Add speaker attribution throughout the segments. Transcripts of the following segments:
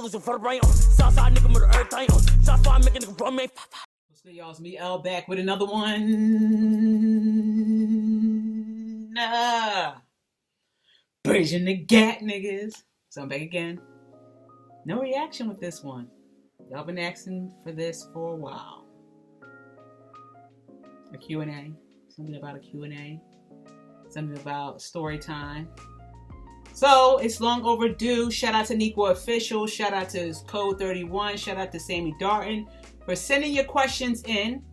Speaker 1: losing vertebrae on. Southside nigga murder everything on. Shots fire making nigga run, man.
Speaker 2: What's good, y'all? It's me, L, back with another one. Bridging the gap, niggas. So I'm back again. No reaction with this one. Y'all been asking for this for a while. A Q&A. Something about a Q&A. Something about story time. So it's long overdue. Shout out to Nico Official. Shout out to Code 31. Shout out to Sammy Darton for sending your questions in.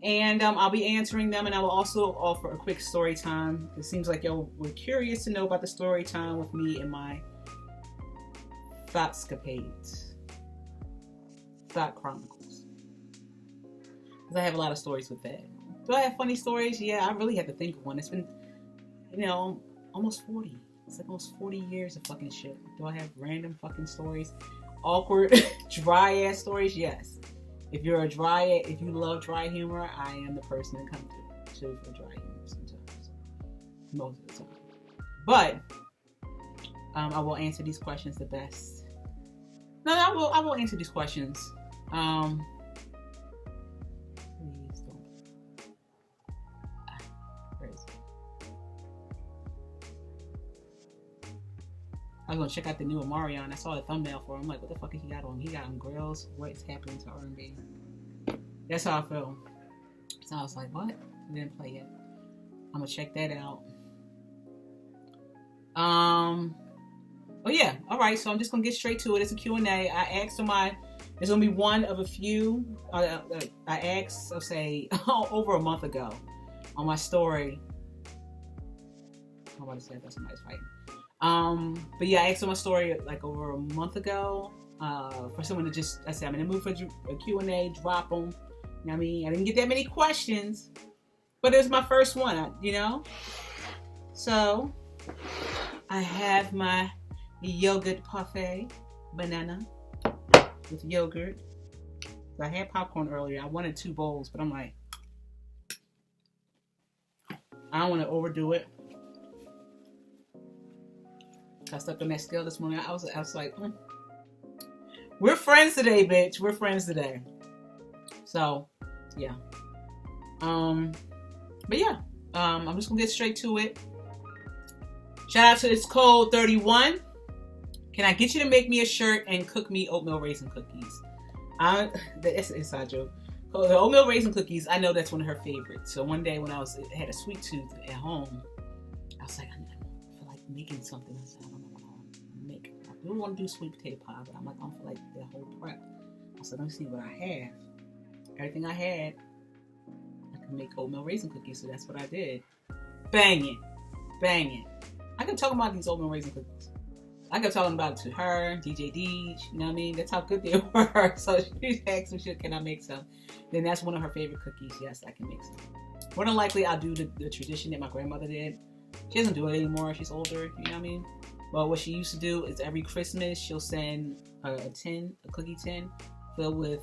Speaker 2: And I'll be answering them, and I will also offer a quick story time. It seems like y'all were curious to know about the story time with me and my Thotscapades. Thot Chronicles. Because I have a lot of stories with that. Do I have funny stories? Yeah, I really had to think of one. It's been, almost 40. It's like almost 40 years of fucking shit. Do I have random fucking stories? Awkward, dry ass stories? Yes. If you love dry humor, I am the person to come to for dry humor sometimes. Most of the time. But I will answer these questions the best. No, I will answer these questions. Please don't. Where is it? I was gonna check out the new Omarion. I saw the thumbnail for him. I'm like, what the fuck he got on? He got on grills. What's happening to R&B? That's how I feel. So I was like, what? It didn't play yet. I'm gonna check that out. Oh yeah. All right. So I'm just gonna get straight to it. It's a Q&A. I asked there's gonna be one of a few. I asked, I'll say, over a month ago on my story. I'm about to say that somebody's fighting. But yeah, I asked on my story like over a month ago for someone to just, I said, I'm in the mood for a Q&A, drop them. You know what I mean? I didn't get that many questions, but it was my first one, So, I have my yogurt parfait, banana with yogurt. I had popcorn earlier. I wanted 2 bowls, but I'm like, I don't want to overdo it. I stepped on that scale this morning. I was like, we're friends today, bitch. We're friends today. So, yeah. But yeah, I'm just gonna get straight to it. Shout out to this Code 31. Can I get you to make me a shirt and cook me oatmeal raisin cookies? That's an inside joke. The oatmeal raisin cookies, I know that's one of her favorites. So one day when I had a sweet tooth at home, I was like, I feel like making something. I said, I don't know what I'll make. I really want to do sweet potato pie, but I'm like, I don't feel like the whole prep. I said, let me see what I have. Everything I had, I could make oatmeal raisin cookies, so that's what I did. Banging. I kept talking about these oatmeal raisin cookies. I kept talking about it to her, DJ Deej, you know what I mean? That's how good they were. So she asked me, can I make some? Then that's one of her favorite cookies. Yes, I can make some. More than likely, I'll do the tradition that my grandmother did. She doesn't do it anymore. She's older, you know what I mean? But what she used to do is every Christmas, she'll send a cookie tin filled with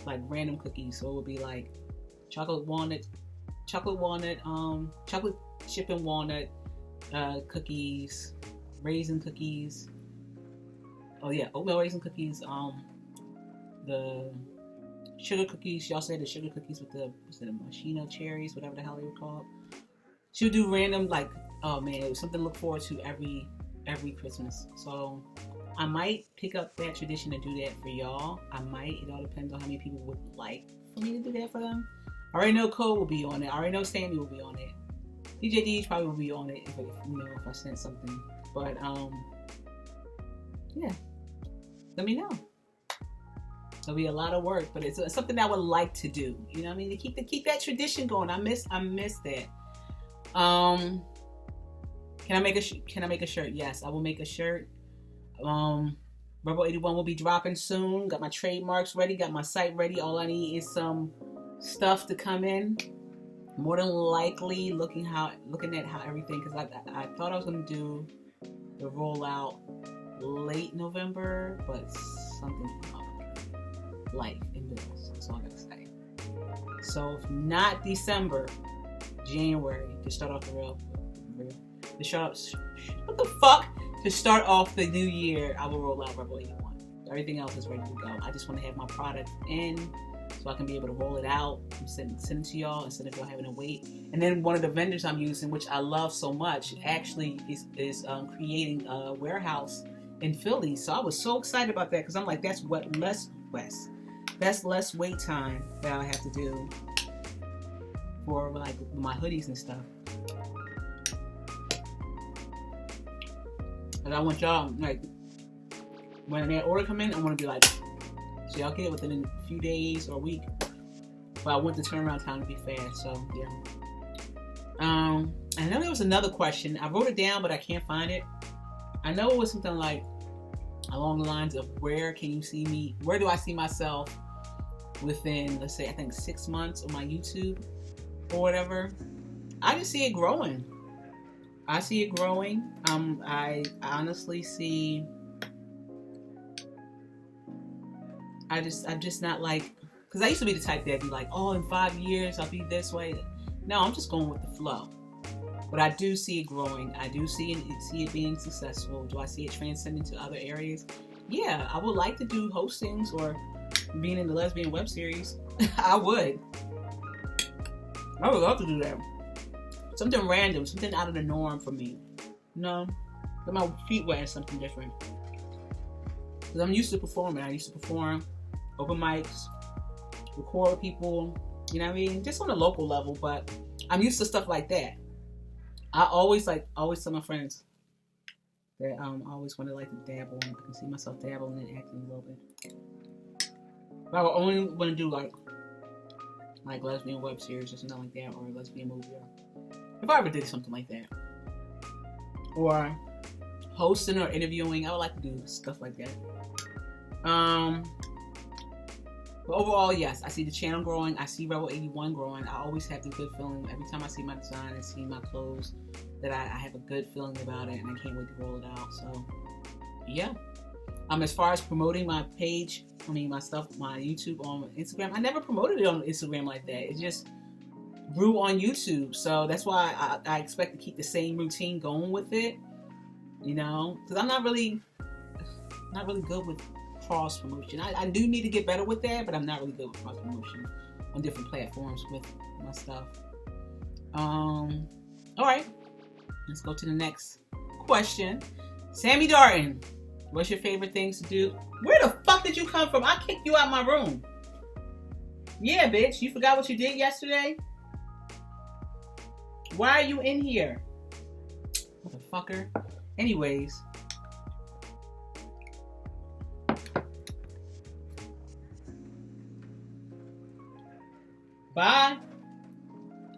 Speaker 2: like random cookies. So it would be like chocolate chip and walnut cookies, raisin cookies. Oh yeah, oatmeal raisin cookies. The sugar cookies. Y'all say the sugar cookies with the machino cherries, whatever the hell they were called. She'll do random, like, oh man, it was something to look forward to every Christmas. So I might pick up that tradition and do that for y'all. I might. It all depends on how many people would like for me to do that for them. I already know Cole will be on it. I already know Sammy will be on it. DJ Deej probably will be on it if I sent something. But yeah, let me know. It'll be a lot of work, but it's something I would like to do. You know what I mean? To keep that tradition going. I miss that. Can I make a shirt? Yes, I will make a shirt. Rebel 81 will be dropping soon. Got my trademarks ready. Got my site ready. All I need is some stuff to come in. More than likely, looking at how everything, because I thought I was gonna do the rollout late November, but something came up. Life and bills. That's all I gotta say. So if not December, January, to start off the to start off the new year, I will roll out Rebel 81. Everything else is ready to go. I just want to have my product in so I can be able to roll it out and send it to y'all instead of y'all having to wait. And then one of the vendors I'm using, which I love so much, actually is creating a warehouse in Philly. So I was so excited about that because I'm like, that's less wait time that I have to do for like my hoodies and stuff. And I want y'all, like, when that order come in, I want to be like, so y'all get it within a few days or a week. But I want the turnaround time to be fast, so yeah. I know there was another question. I wrote it down, but I can't find it. I know it was something like along the lines of where do I see myself within, let's say, I think 6 months of my YouTube or whatever. I just see it growing. I see it growing. I honestly see. I'm just not like, because I used to be the type that'd be like, oh, in 5 years I'll be this way. No, I'm just going with the flow. But I do see it growing. I do see it being successful. Do I see it transcending to other areas? Yeah, I would like to do hostings or being in the lesbian web series. I would love to do that. Something random, something out of the norm for me. Get my feet wet in something different. Because I'm used to performing. I used to perform open mics, record people, you know what I mean? Just on a local level, but I'm used to stuff like that. I always tell my friends that I always want to like to dabble. I can see myself dabbling and acting a little bit. But I would only want to do like lesbian web series or something like that, or a lesbian movie. If I ever did something like that. Or hosting or interviewing, I would like to do stuff like that. But overall, yes, I see the channel growing. I see Rebel 81 growing. I always have the good feeling every time I see my design and see my clothes that I have a good feeling about it, and I can't wait to roll it out. So, yeah. As far as promoting my page, my stuff, my YouTube on Instagram, I never promoted it on Instagram like that. It just grew on YouTube. So that's why I expect to keep the same routine going with it. Because I'm not really good with cross promotion. I do need to get better with that, but I'm not really good with cross promotion on different platforms with my stuff. All right, let's go to the next question. Sammy Darton, what's your favorite things to do? Where the fuck did you come from? I kicked you out my room. Yeah, bitch, you forgot what you did yesterday? Why are you in here? Motherfucker. Anyways. Bye.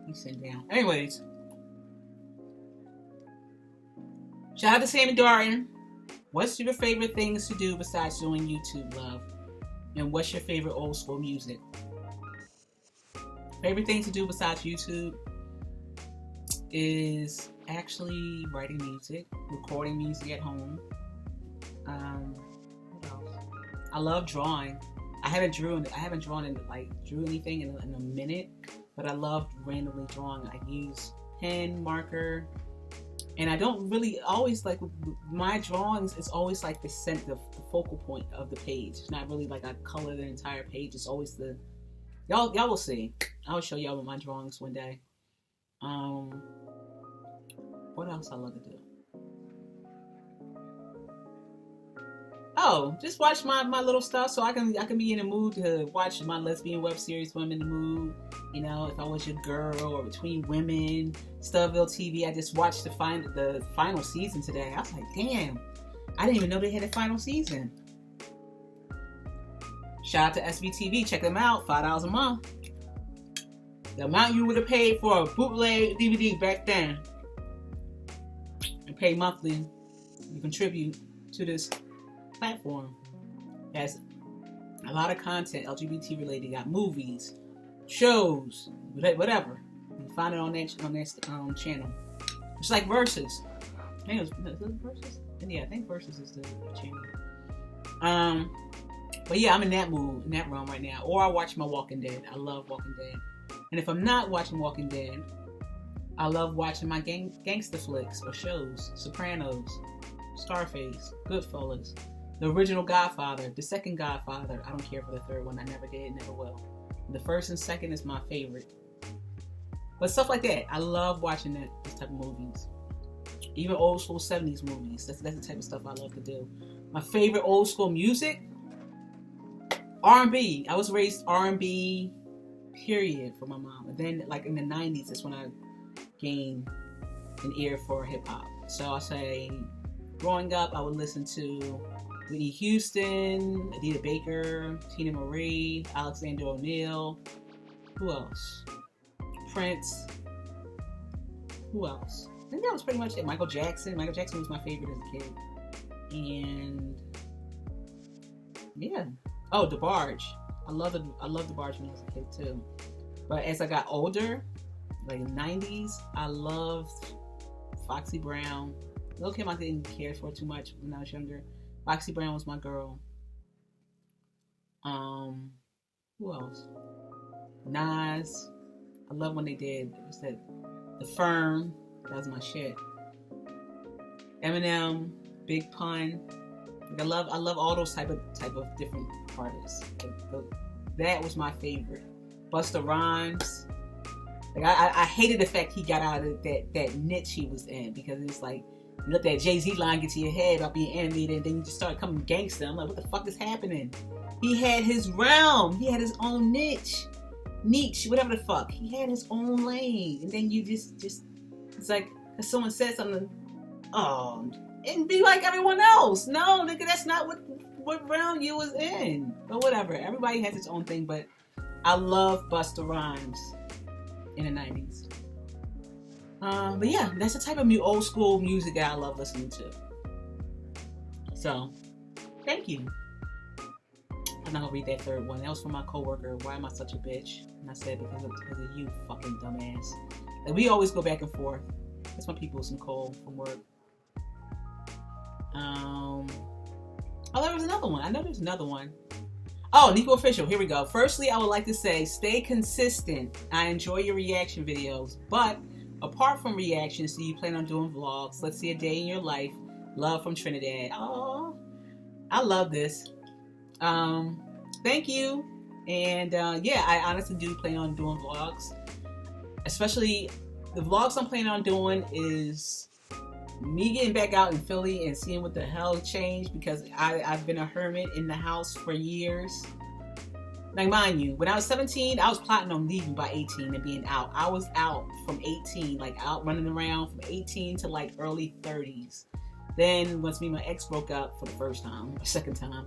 Speaker 2: You sit down. Anyways. Shout out to Sammy Darton. What's your favorite things to do besides doing YouTube, love? And what's your favorite old school music? Favorite things to do besides YouTube is actually writing music, recording music at home. What else? I love drawing. I haven't drew anything in a minute, but I love randomly drawing. I use pen, marker, and I don't really always like my drawings. It's always like the focal point of the page. It's not really like I color the entire page. It's always the y'all will see. I'll show y'all my drawings one day. What else I love to do? Oh, just watch my little stuff so I can be in the mood to watch my lesbian web series when I'm in the mood. If I was your girl or Between Women, Studville TV. I just watched the final season today. I was like, damn, I didn't even know they had a final season. Shout out to SVTV. Check them out. $5 a month. The amount you would have paid for a bootleg DVD back then. And pay monthly. You contribute to this platform. It has a lot of content LGBT related. Got movies, shows, whatever. You can find it on that channel. It's like Versus. I think it was Versus. Yeah, I think Versus is the channel. But yeah, I'm in that mood, in that realm right now. Or I watch my Walking Dead. I love Walking Dead. And if I'm not watching Walking Dead, I love watching my gangster flicks or shows. Sopranos, Scarface, Goodfellas. The original Godfather, the second Godfather. I don't care for the third one. I never did, never will. The first and second is my favorite. But stuff like that, I love watching those type of movies. Even old school 70s movies. That's the type of stuff I love to do. My favorite old school music, R&B. I was raised R&B, period, for my mom. And then, like in the 90s, that's when I gained an ear for hip hop. So I'll say, growing up, I would listen to Whitney Houston, Anita Baker, Tina Marie, Alexander O'Neal. Who else? Prince. Who else? I think that was pretty much it. Michael Jackson. Michael Jackson was my favorite as a kid. And yeah. Oh, DeBarge. I love DeBarge when I was a kid too. But as I got older, like in the 90s, I loved Foxy Brown. Lil Kim I didn't care for too much when I was younger. Foxy Brown was my girl. Who else? Nas. I love when they did. It was that The Firm. That was my shit. Eminem, Big Pun. Like I love all those type of different artists. That was my favorite. Busta Rhymes. Like I hated the fact he got out of that niche he was in, because it's like, you let that Jay-Z line get to your head about being animated, and then you just start coming gangster. I'm like, what the fuck is happening? He had his realm. He had his own niche, whatever the fuck. He had his own lane, and then you just it's like if someone said something, and be like everyone else. No, nigga, that's not what realm you was in. But whatever. Everybody has its own thing. But I love Busta Rhymes in the 90s. But yeah, that's the type of old school music that I love listening to. So, thank you. I'm not gonna read that third one. That was from my coworker. Why am I such a bitch? And I said, because of you, fucking dumbass. And we always go back and forth. That's my people's Nicole from work. Oh, there was another one. I know there's another one. Oh, Nico Official. Here we go. Firstly, I would like to say, stay consistent. I enjoy your reaction videos, but apart from reactions, do you plan on doing vlogs? Let's see a day in your life. Love from Trinidad. Oh, I love this. Thank you. And yeah, I honestly do plan on doing vlogs. Especially the vlogs I'm planning on doing is me getting back out in Philly and seeing what the hell changed, because I've been a hermit in the house for years. Like, mind you, when I was 17, I was plotting on leaving by 18 and being out. I was out from 18, like out running around from 18 to like early 30s. Then once me and my ex broke up for the first time, or second time,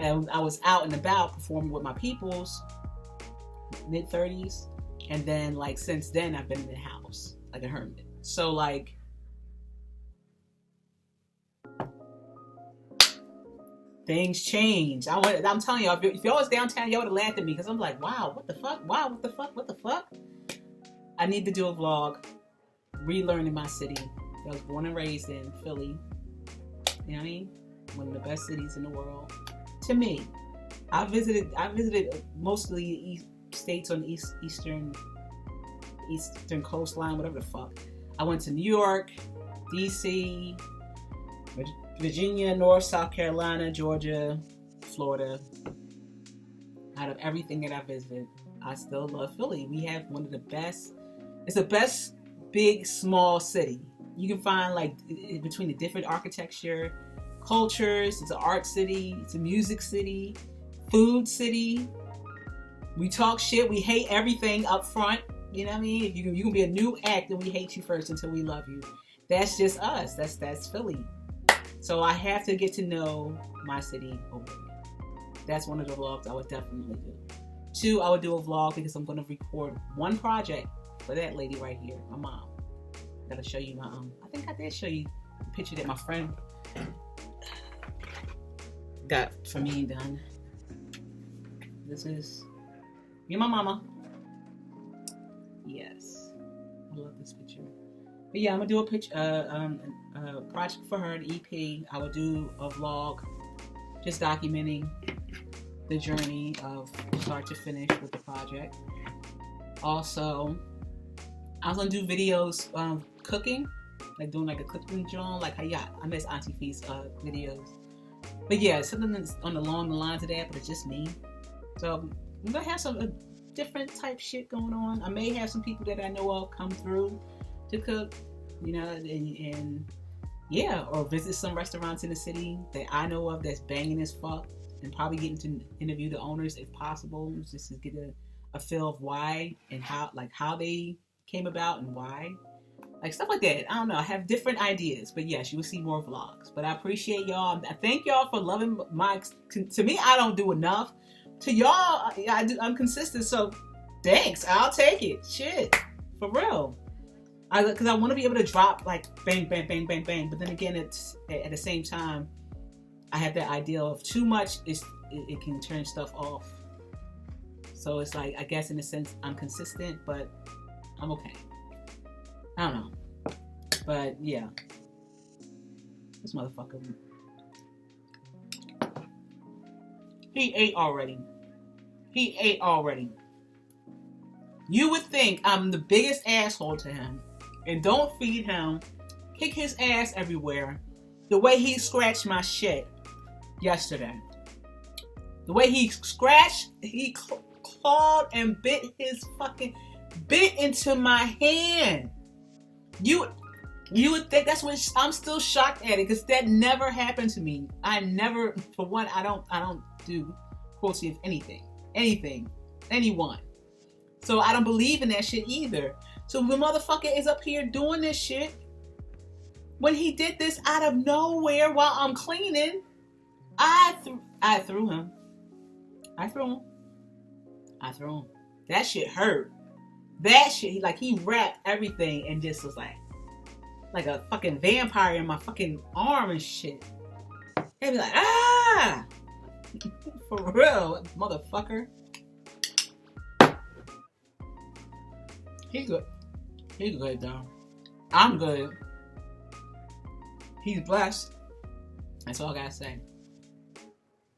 Speaker 2: I was out and about performing with my peoples, mid 30s. And then like since then, I've been in the house like a hermit. So like, things change. I'm telling y'all, if y'all was downtown, y'all would have laughed at me, because I'm like, wow, what the fuck? Wow, what the fuck? What the fuck? I need to do a vlog, relearning my city. I was born and raised in Philly. You know what I mean? One of the best cities in the world. To me. I visited mostly states on the eastern coastline, whatever the fuck. I went to New York, DC, Virginia, North, South Carolina, Georgia, Florida. Out of everything that I visited, I still love Philly. We have one of the best, it's the best big, small city. You can find like between the different architecture, cultures, it's an art city, it's a music city, food city. We talk shit, we hate everything up front. You know what I mean? If you can be a new act and we hate you first until we love you. That's just us. That's Philly. So I have to get to know my city over again. That's one of the vlogs I would definitely do. 2, I would do a vlog because I'm going to record one project for that lady right here, my mom. Gotta show you my I think I did show you the picture that my friend got for me done. This is me and my mama. Yes, I love this picture. But yeah, I'm gonna do a project for her, an EP. I would do a vlog, just documenting the journey of start to finish with the project. Also, I was gonna do videos cooking, like doing like a cooking joint, like I miss Auntie Fee's videos. But yeah, something that's along the lines of that, but it's just me. So I'm gonna have some different type shit going on. I may have some people that I know of come through to cook, you know, and yeah, or visit some restaurants in the city that I know of that's banging as fuck, and probably getting to interview the owners if possible, just to get a feel of why and how they came about and why. Like stuff like that. I don't know. I have different ideas, but yes, you will see more vlogs. But I appreciate y'all. I thank y'all for loving my. To me, I don't do enough. To y'all, I do. I'm consistent. So, thanks. I'll take it. Shit, for real. Because I want to be able to drop like bang, bang, bang, bang, bang. But then again, it's at the same time, I have that idea of too much. It can turn stuff off. So it's like, I guess in a sense, I'm consistent, but I'm okay. I don't know. But yeah. This motherfucker. He ate already. You would think I'm the biggest asshole to him. And don't feed him. Kick his ass everywhere. The way he scratched my shit yesterday. The way he scratched, he clawed and bit into my hand. You would think that's what I'm still shocked at it, because that never happened to me. I never, for one, I don't do cruelty of anything, anyone. So I don't believe in that shit either. So the motherfucker is up here doing this shit. When he did this out of nowhere while I'm cleaning, I threw him. That shit hurt. That shit, he wrapped everything and just was like a fucking vampire in my fucking arm and shit. They'd be like, ah! For real, motherfucker. He's good. He's good, though. I'm good. He's blessed. That's all I gotta say.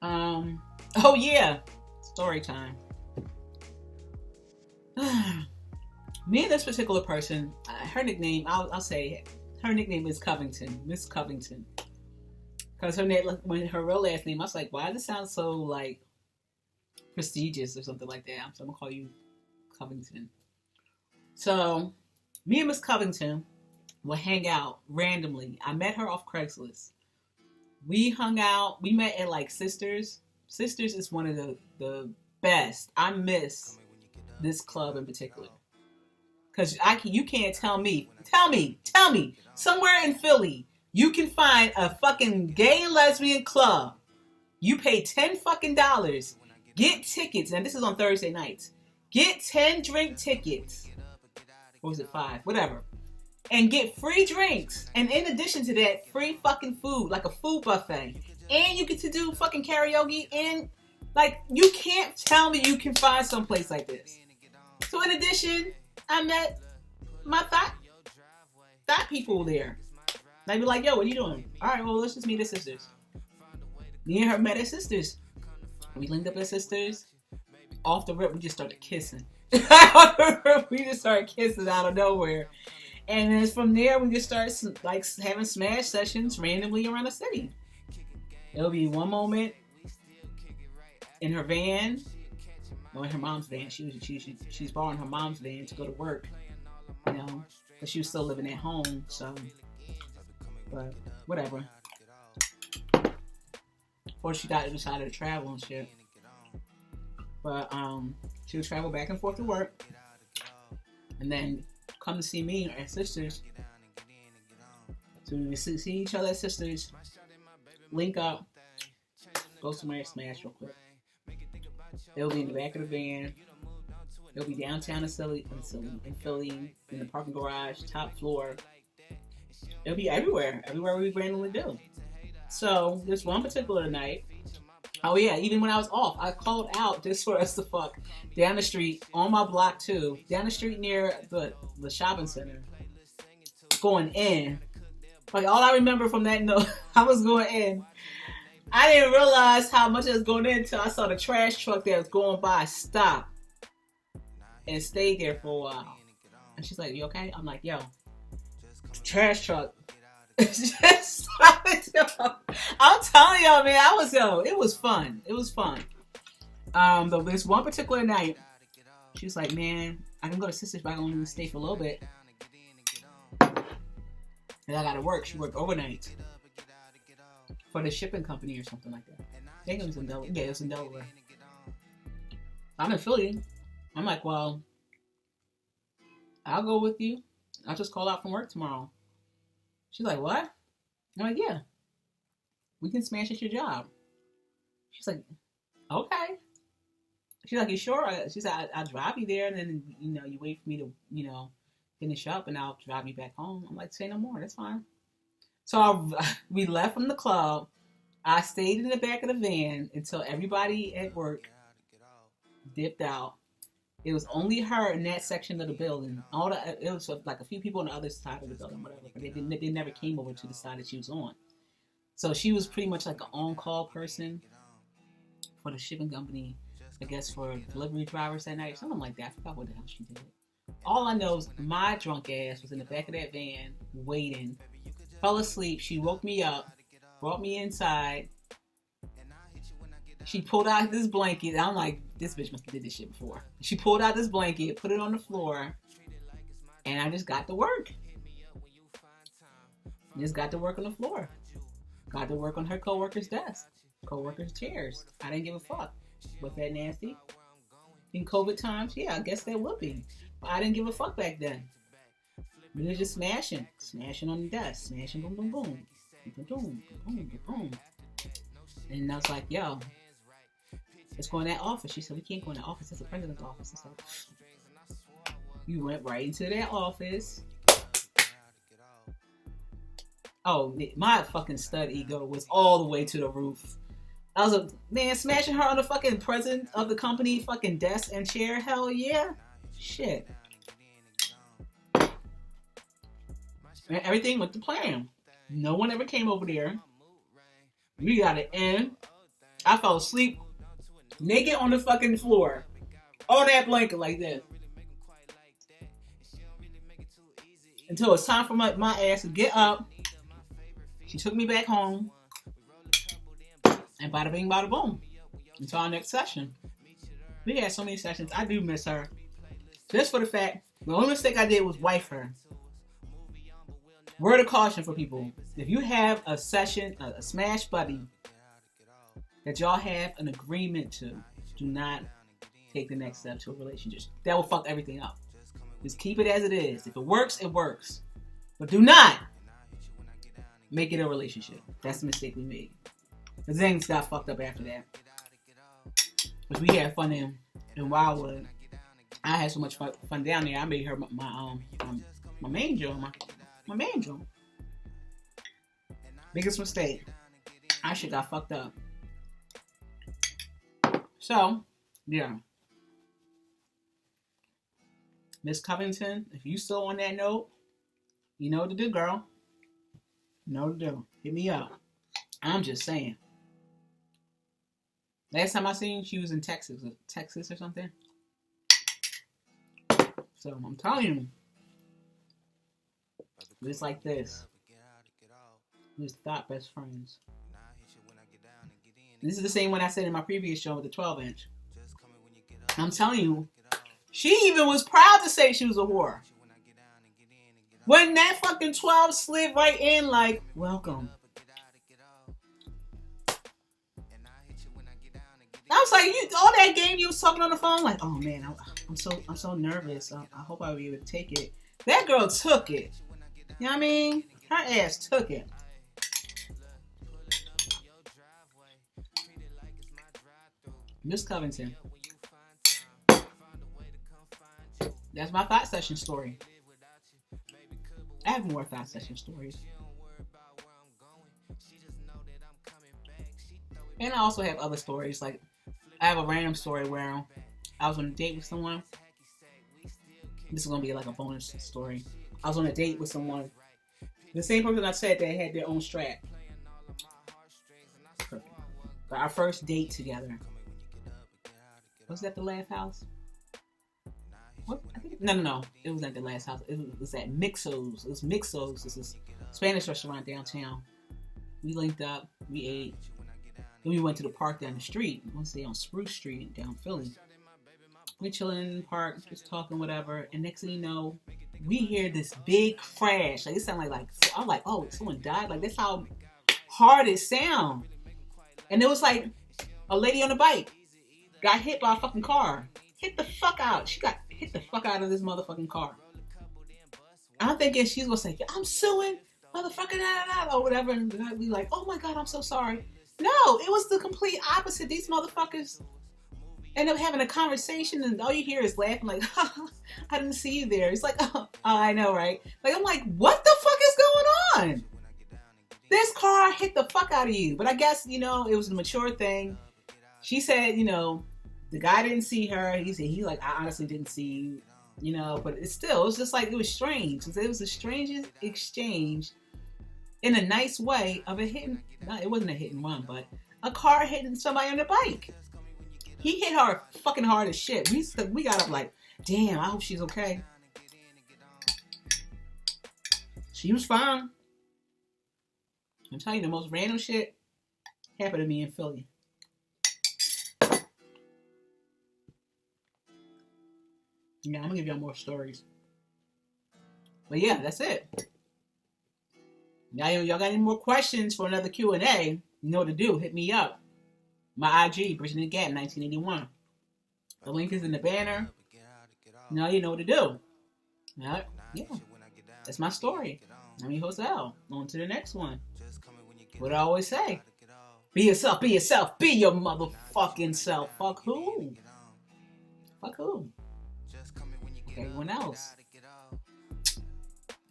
Speaker 2: Oh yeah. Story time. Me and this particular person, her nickname, I'll say, her nickname is Covington, Miss Covington. Because when her real last name, I was like, why does it sound so like prestigious or something like that? So I'm gonna call you Covington. So me and Miss Covington will hang out randomly. I met her off Craigslist. We hung out. We met at like Sisters. Sisters is one of the best. I miss this club in particular. Because you can't tell me, somewhere in Philly, you can find a fucking gay and lesbian club. You pay $10 fucking dollars. Get tickets. And this is on Thursday nights. Get 10 drink tickets. Or was it 5? Whatever. And get free drinks. And in addition to that, free fucking food. Like a food buffet. And you get to do fucking karaoke. And like, you can't tell me you can find someplace like this. So in addition, I met my thought people there. They be like, yo, what are you doing? All right, well, let's just meet at Sisters. Me and her met at Sisters. We linked up at Sisters. Off the rip, we just started kissing. We just started kissing out of nowhere. And then from there, we just started like having smash sessions randomly around the city. It'll be one moment in her van. No, in her mom's van. She's borrowing her mom's van to go to work. You know, but she was still living at home, so. But whatever. Before she decided to travel and shit. But she would travel back and forth to work, and then come to see me at Sisters. So we see each other at Sisters, link up, go somewhere, smash real quick. It'll be in the back of the van. It'll be downtown in Philly, in the parking garage, top floor. It'll be everywhere we randomly do. So this one particular night, oh yeah, even when I was off, I called out just for us to fuck down the street on my block too, down the street near the shopping center. Going in, like all I remember from that note, I was going in. I didn't realize how much I was going in until I saw the trash truck that was going by stop and stayed there for a while. And she's like, "You okay?" I'm like, "Yo, trash truck Just stop it, yo. I'm telling y'all, man, it was fun. It was fun. But this one particular night, she was like, man, I can go to sister's, but I can only stay for a little bit. And I gotta work. She worked overnight for the shipping company or something like that. I think it was in Delaware. Yeah, it was in Delaware. I'm in Philly. I'm like, well, I'll go with you. I'll just call out from work tomorrow. She's like, what? I'm like, yeah. We can smash at your job. She's like, okay. She's like, you sure? She said, I'll drive you there, and then, you wait for me to, finish up, and I'll drive you back home. I'm like, say no more. That's fine. So we left from the club. I stayed in the back of the van until everybody at work dipped out. It was only her in that section of the building. It was like a few people on the other side of the building, whatever. But they never came over to the side that she was on. So she was pretty much like an on-call person for the shipping company, I guess, for delivery drivers that night or something like that. I forgot what the hell she did. All I know is my drunk ass was in the back of that van waiting. Fell asleep. She woke me up, brought me inside. She pulled out this blanket. I'm like, this bitch must have did this shit before. She pulled out this blanket, put it on the floor, and I just got to work. Just got to work on the floor. Got to work on her coworkers' desk, coworkers' chairs. I didn't give a fuck. Was that nasty? In COVID times, yeah, I guess that would be. But I didn't give a fuck back then. We were just smashing on the desk, smashing, boom, boom, boom, boom, boom, boom, boom, boom. And I was like, yo, let's go in that office. She said, we can't go in that office. It's the president's office. I said, you went right into that office. Oh, my fucking stud ego was all the way to the roof. I was like, man, smashing her on the fucking president of the company fucking desk and chair. Hell yeah. Shit. And everything went to plan. No one ever came over there. We got it in. I fell asleep naked on the fucking floor. On that blanket like that. Until it's time for my ass to get up. She took me back home. And bada bing, bada boom. Until our next session. We had so many sessions. I do miss her. Just for the fact, the only mistake I did was wife her. Word of caution for people. If you have a session, a smash buddy, that y'all have an agreement to, do not take the next step to a relationship. That will fuck everything up. Just keep it as it is. If it works, it works. But do not make it a relationship. That's the mistake we made. The things got fucked up after that. But we had fun in Wildwood. I had so much fun down there. I made her my main joint. My main joint. Biggest mistake. I shit got fucked up. So, yeah. Miss Covington, if you still on that note, you know what to do, girl. You know what to do. Hit me up. I'm just saying. Last time I seen she was in Texas or something. So I'm telling you, just like this. We're Thot best friends. This is the same one I said in my previous show with the 12-inch. I'm telling you, she even was proud to say she was a whore. When that fucking 12 slid right in, like, welcome. I was like, all that game you was talking on the phone, like, oh man, I'm so nervous. I hope I'll be able to take it. That girl took it. You know what I mean? Her ass took it. Miss Covington. That's my Thot session story. I have more Thot session stories. And I also have other stories. Like, I have a random story where I was on a date with someone. This is going to be like a bonus story. I was on a date with someone. The same person I said that had their own strap. Perfect. But our first date together. Was that the last house? What? I think no. It was at the last house. It was at Mixo's. It was Mixo's. This is Spanish restaurant downtown. We linked up. We ate. Then we went to the park down the street. I want to say on Spruce Street down Philly. We chilling in the park, just talking, whatever. And next thing you know, we hear this big crash. Like it sounded like I'm like, oh, someone died. Like that's how hard it sound. And it was like a lady on a bike got hit by a fucking car. Hit the fuck out. She got hit the fuck out of this motherfucking car. I'm thinking she's gonna say, I'm suing, motherfucker, or whatever. And I'd be like, oh my God, I'm so sorry. No, it was the complete opposite. These motherfuckers end up having a conversation and all you hear is laughing like, I didn't see you there. It's like, oh, I know, right? Like, I'm like, what the fuck is going on? This car hit the fuck out of you. But I guess, it was a mature thing. She said, the guy didn't see her. He said, I honestly didn't see you, but it was just like, it was strange. It was the strangest exchange in a nice way of it wasn't a hit and run, but a car hitting somebody on the bike. He hit her fucking hard as shit. We got up like, damn, I hope she's okay. She was fine. I'm telling you, the most random shit happened to me in Philly. Yeah, I'm gonna give y'all more stories. But yeah, that's it. Y'all got any more questions for another Q&A? You know what to do. Hit me up. My IG, Bridging the Gap, 1981. The link is in the banner. Now you know what to do. Yeah. That's my story. I'm your host, Al. On to the next one. What I always say. Be yourself, be yourself, be your motherfucking self. Fuck who? Fuck who? Everyone else.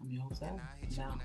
Speaker 2: I'm your host, Al. Now.